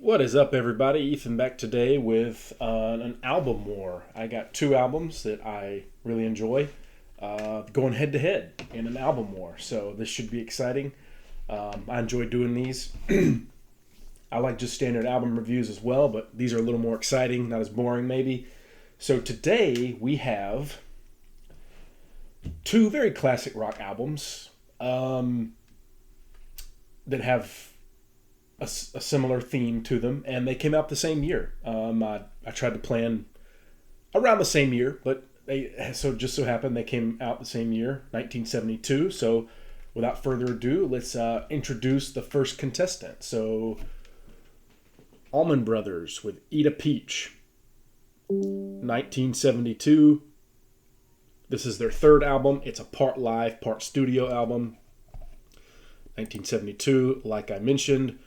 What is up, everybody? Ethan back today with an album war. I got two albums that I really enjoy going head to head in an album war. So this should be exciting. I enjoy doing these. I like just standard album reviews as well, but these are a little more exciting, not as boring maybe. So today we have two very classic rock albums that have a similar theme to them, and they came out the same year. I tried to plan around the same year, but just so happened they came out the same year, 1972. So without further ado, let's introduce the first contestant. So Allman Brothers with Eat a Peach, 1972. This is their third album. It's a part live, part studio album. 1972, like I mentioned,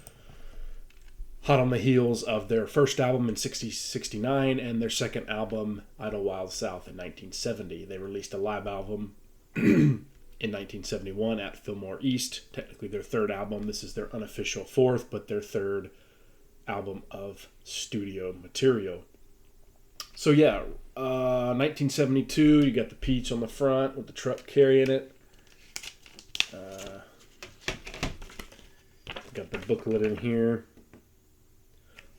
hot on the heels of their first album in 69 and their second album, Idlewild South, in 1970. They released a live album in 1971 at Fillmore East. Technically their third album. This is their unofficial fourth, but their third album of studio material. So yeah, 1972, you got the peach on the front with the truck carrying it. Got the booklet in here.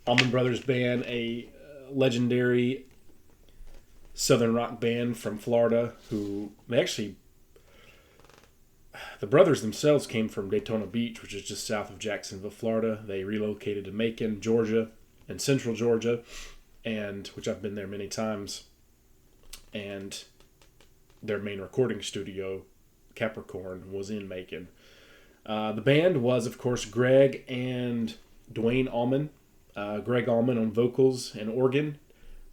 Allman Brothers Band, a legendary southern rock band from Florida who the brothers themselves came from Daytona Beach, which is just south of Jacksonville, Florida. They relocated to Macon, Georgia, and central Georgia, and which I've been there many times. And their main recording studio, Capricorn, was in Macon. The band was, of course, Greg and Dwayne Allman. Greg Allman on vocals and organ.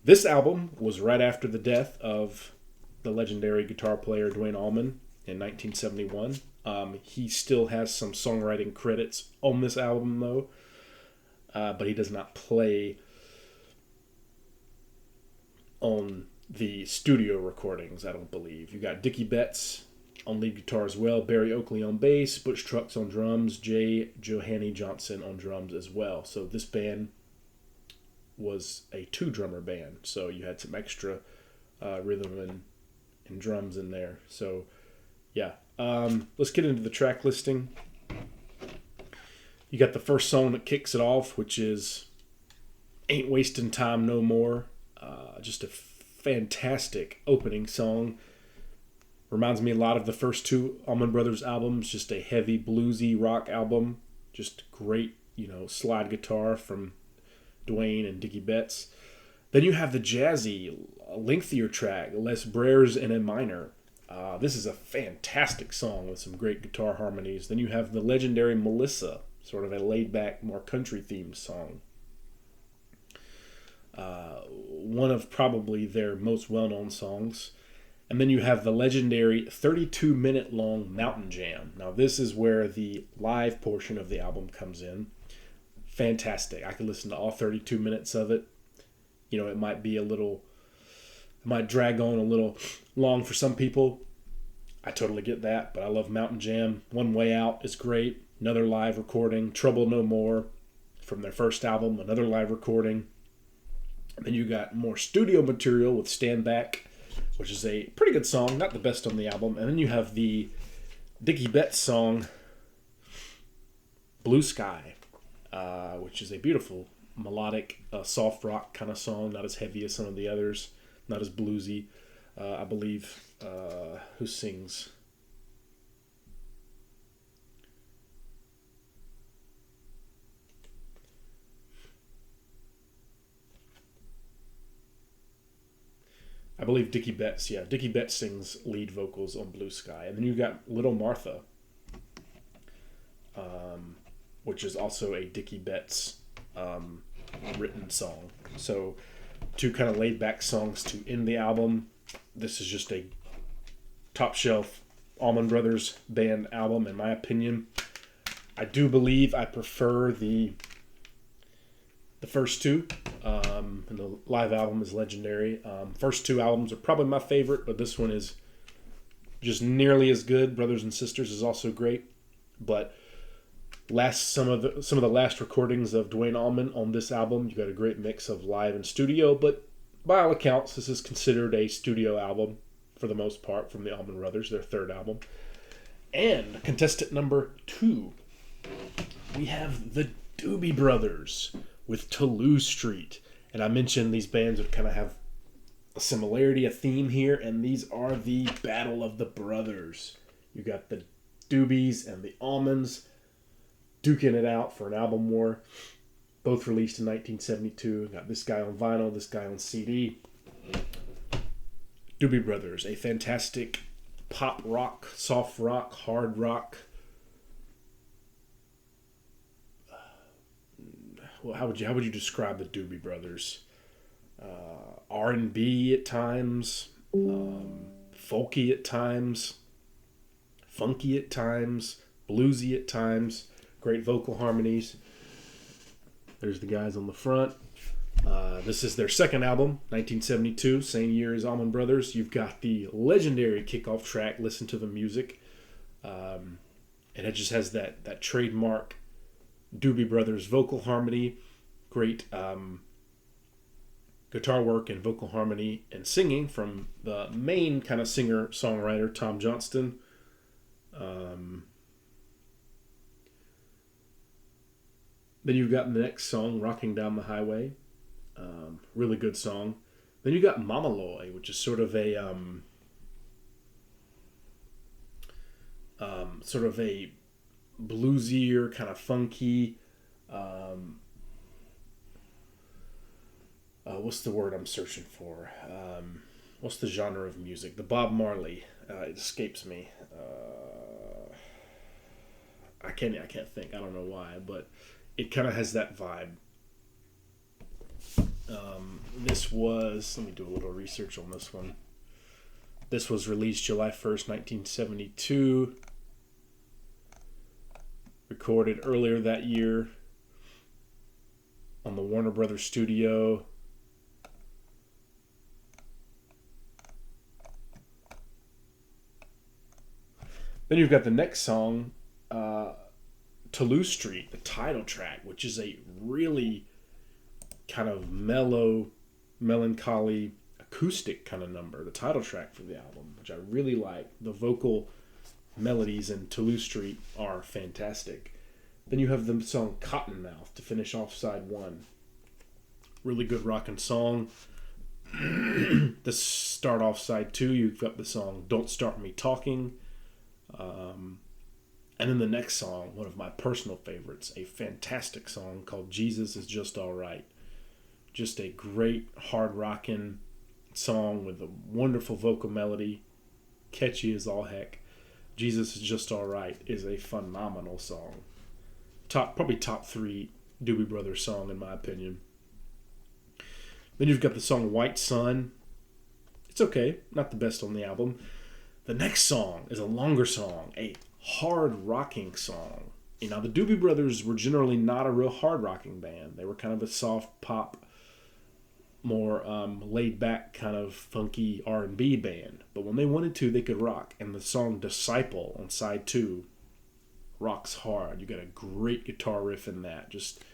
This album was right after the death of the legendary guitar player Dwayne Allman in 1971. He still has some songwriting credits on this album, though, but he does not play on the studio recordings, I don't believe. You got Dickie Betts on lead guitar as well, Barry Oakley on bass, Butch Trucks on drums, Jay Johanny Johnson on drums as well. So this band was a two-drummer band, so you had some extra rhythm and drums in there. So yeah, let's get into the track listing. You got the first song that kicks it off, which is Ain't Wasting Time No More. Just a fantastic opening song. Reminds me a lot of the first two Allman Brothers albums, just a heavy bluesy rock album. Just great, slide guitar from Dwayne and Dickie Betts. Then you have the jazzy, lengthier track, Les Brers in A minor. This is a fantastic song with some great guitar harmonies. Then you have the legendary Melissa, sort of a laid-back, more country-themed song. One of probably their most well-known songs. And then you have the legendary 32-minute-long Mountain Jam. Now, this is where the live portion of the album comes in. Fantastic. I could listen to all 32 minutes of it. It might drag on a little long for some people. I totally get that, but I love Mountain Jam. One Way Out is great. Another live recording. Trouble No More from their first album. Another live recording. And then you got more studio material with Stand Back, which is a pretty good song, not the best on the album. And then you have the Dickie Betts song, Blue Sky, which is a beautiful, melodic, soft rock kind of song, not as heavy as some of the others, not as bluesy. I believe, who sings? I believe Dickie Betts. Yeah, Dickie Betts sings lead vocals on Blue Sky. And then you got Little Martha, which is also a Dickie Betts written song. So two kind of laid-back songs to end the album. This is just a top-shelf Allman Brothers Band album, in my opinion. I do believe I prefer the first two. And the live album is legendary. First two albums are probably my favorite, but this one is just nearly as good. Brothers and Sisters is also great. But Some of the last recordings of Dwayne Allman on this album. You got a great mix of live and studio, but by all accounts, this is considered a studio album for the most part from the Allman Brothers, their third album. And contestant number 2, we have the Doobie Brothers with Toulouse Street. And I mentioned these bands would kind of have a similarity, a theme here, and these are the Battle of the Brothers. You got the Doobies and the Allmans duking it out for an album war. Both released in 1972. Got this guy on vinyl, this guy on CD. Doobie Brothers, a fantastic pop rock, soft rock, hard rock. Well, how would you describe the Doobie Brothers? R&B at times, folky at times, funky at times, bluesy at times. Great vocal harmonies. There's the guys on the front. This is their second album, 1972, same year as Allman Brothers. You've got the legendary kickoff track, Listen to the Music. And it just has that trademark Doobie Brothers vocal harmony. Great guitar work and vocal harmony and singing from the main kind of singer-songwriter, Tom Johnston. Then you've got the next song, Rocking Down the Highway. Really good song. Then you got Mama Loy, which is sort of a bluesier, kind of funky. What's the word I'm searching for? What's the genre of music? The Bob Marley. It escapes me. I can't think. I don't know why, but it kind of has that vibe. This was, let me do a little research on this one. This was released July 1st, 1972. Recorded earlier that year on the Warner Brothers studio. Then you've got the next song, Toulouse Street, the title track, which is a really kind of mellow, melancholy, acoustic kind of number, the title track for the album, which I really like. The vocal melodies in Toulouse Street are fantastic. Then you have the song Cottonmouth to finish off side 1. Really good rockin' song. To start off side 2, you've got the song Don't Start Me Talking. And then the next song, one of my personal favorites, a fantastic song called Jesus Is Just Alright. Just a great hard rockin' song with a wonderful vocal melody, catchy as all heck. Jesus Is Just Alright is a phenomenal song. Probably top 3 Doobie Brothers song in my opinion. Then you've got the song White Sun. It's okay, not the best on the album. The next song is a longer song, a hard rocking song. You know, the Doobie Brothers were generally not a real hard rocking band. They were kind of a soft pop, more laid back kind of funky R&B band. But when they wanted to, they could rock. And the song Disciple on side 2 rocks hard. You got a great guitar riff in that. Just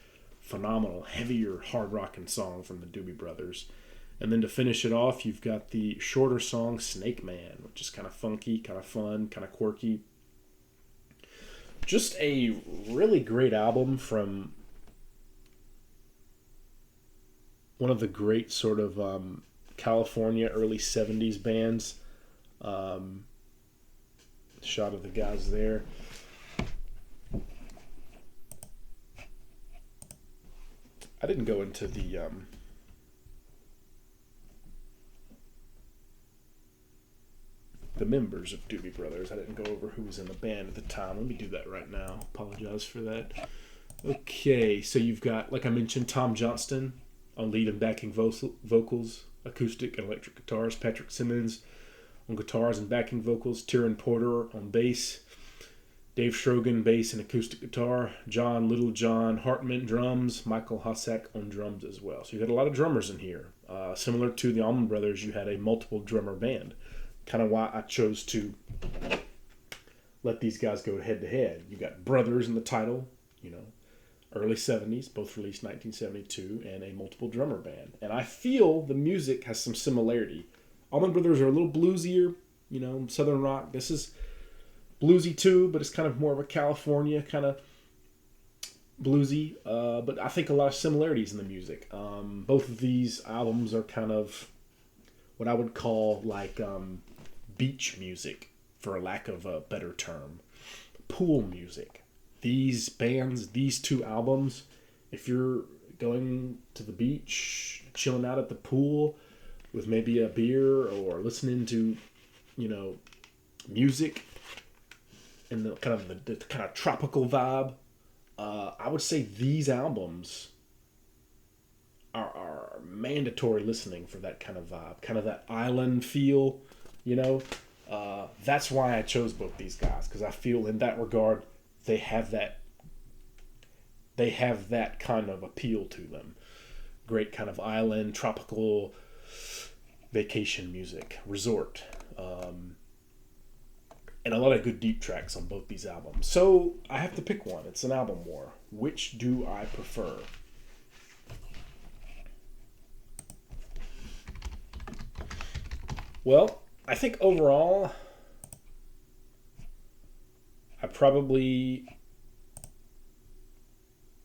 phenomenal, heavier, hard rocking song from the Doobie Brothers. And then to finish it off, you've got the shorter song Snake Man, which is kind of funky, kind of fun, kind of quirky. Just a really great album from one of the great sort of California early 70s bands. Shot of the guys there. I didn't go into the members of Doobie Brothers. I didn't go over who was in the band at the time. Let me do that right now. Apologize for that. Okay, so you've got, like I mentioned, Tom Johnston on lead and backing vocals, acoustic and electric guitars, Patrick Simmons on guitars and backing vocals, Tyrone Porter on bass, Dave Schrogen bass and acoustic guitar, John Littlejohn Hartman drums, Michael Hossack on drums as well. So you had a lot of drummers in here. Similar to the Allman Brothers, you had a multiple drummer band. Kind of why I chose to let these guys go head to head. You got brothers in the title, early 70s, both released 1972, and a multiple drummer band. And I feel the music has some similarity. Allman Brothers are a little bluesier, Southern rock. This is bluesy too, but it's kind of more of a California kind of bluesy. But I think a lot of similarities in the music. Both of these albums are kind of what I would call like beach music, for lack of a better term. Pool music. These bands, these two albums, if you're going to the beach, chilling out at the pool with maybe a beer or listening to, music and the kind of tropical vibe, I would say these albums are mandatory listening for that kind of vibe, kind of that island feel, That's why I chose both these guys, because I feel in that regard they have that kind of appeal to them. Great kind of island, tropical vacation music, resort, and a lot of good deep tracks on both these albums. So I have to pick one. It's an album war. Which do I prefer? Well, I think overall, I probably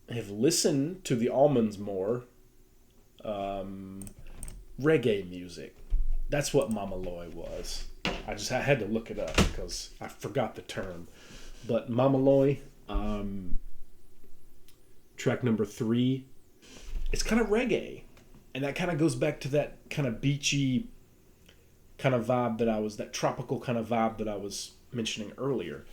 have listened to the Allmans more. Reggae music. That's what Mama Loy was. I had to look it up because I forgot the term. But Mama Loy, track number 3, it's kind of reggae. And that kind of goes back to that kind of beachy kind of vibe that tropical kind of vibe that I was mentioning earlier.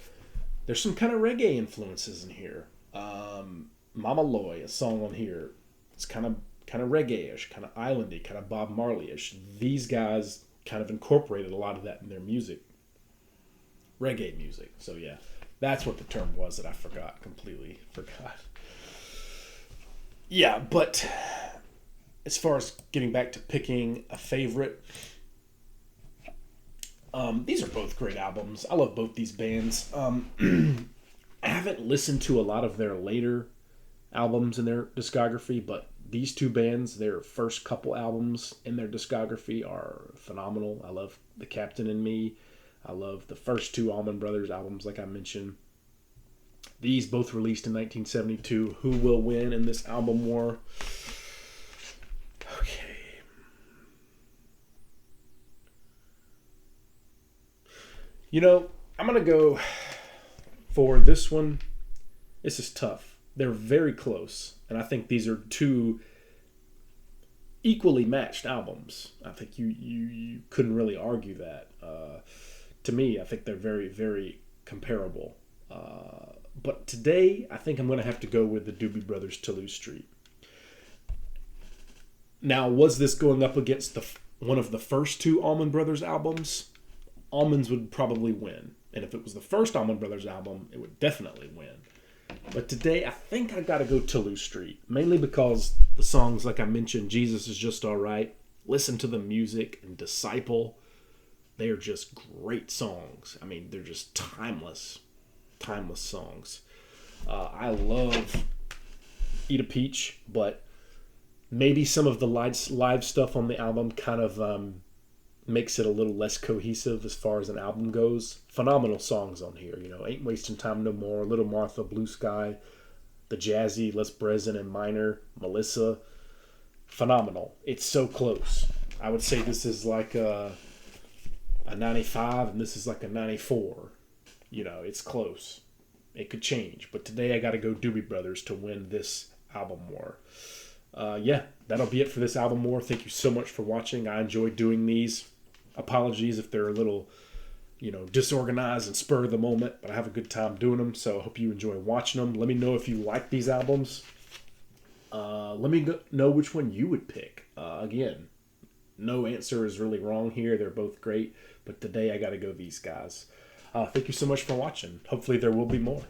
There's some kind of reggae influences in here. Mama Loy, a song on here, it's kind of reggae-ish, kind of islandy, kind of Bob Marley-ish. These guys kind of incorporated a lot of that in their music. Reggae music. So yeah, that's what the term was that I completely forgot. Yeah, but as far as getting back to picking a favorite, these are both great albums. I love both these bands. I haven't listened to a lot of their later albums in their discography, but these two bands, their first couple albums in their discography are phenomenal. I love The Captain and Me. I love the first two Allman Brothers albums, like I mentioned. These both released in 1972. Who will win in this album war? Okay. I'm going to go for this one. This is tough. They're very close, and I think these are two equally matched albums. I think you couldn't really argue that. To me, I think they're very, very comparable. But today, I think I'm going to have to go with the Doobie Brothers' Toulouse Street. Now, was this going up against one of the first two Allman Brothers albums? Allmans would probably win. And if it was the first Allman Brothers album, it would definitely win. But today, I think I got to go Toulouse Street. Mainly because the songs, like I mentioned, Jesus Is Just Alright, Listen to the Music, and Disciple, they are just great songs. I mean, they're just timeless songs. I love Eat a Peach, but maybe some of the live stuff on the album kind of makes it a little less cohesive as far as an album goes. Phenomenal songs on here, Ain't Wasting Time No More, Little Martha, Blue Sky, the jazzy Les Brezin and Minor, Melissa. Phenomenal. It's so close. I would say this is like a 95 and this is like a 94. It's close. It could change. But today I got to go Doobie Brothers to win this album war. Yeah, that'll be it for this album war. Thank you so much for watching. I enjoyed doing these. Apologies if they're a little, disorganized and spur of the moment, but I have a good time doing them, so I hope you enjoy watching them. Let me know if you like these albums. Let me know which one you would pick. Again, no answer is really wrong here. They're both great, but today I got to go these guys. Thank you so much for watching. Hopefully there will be more.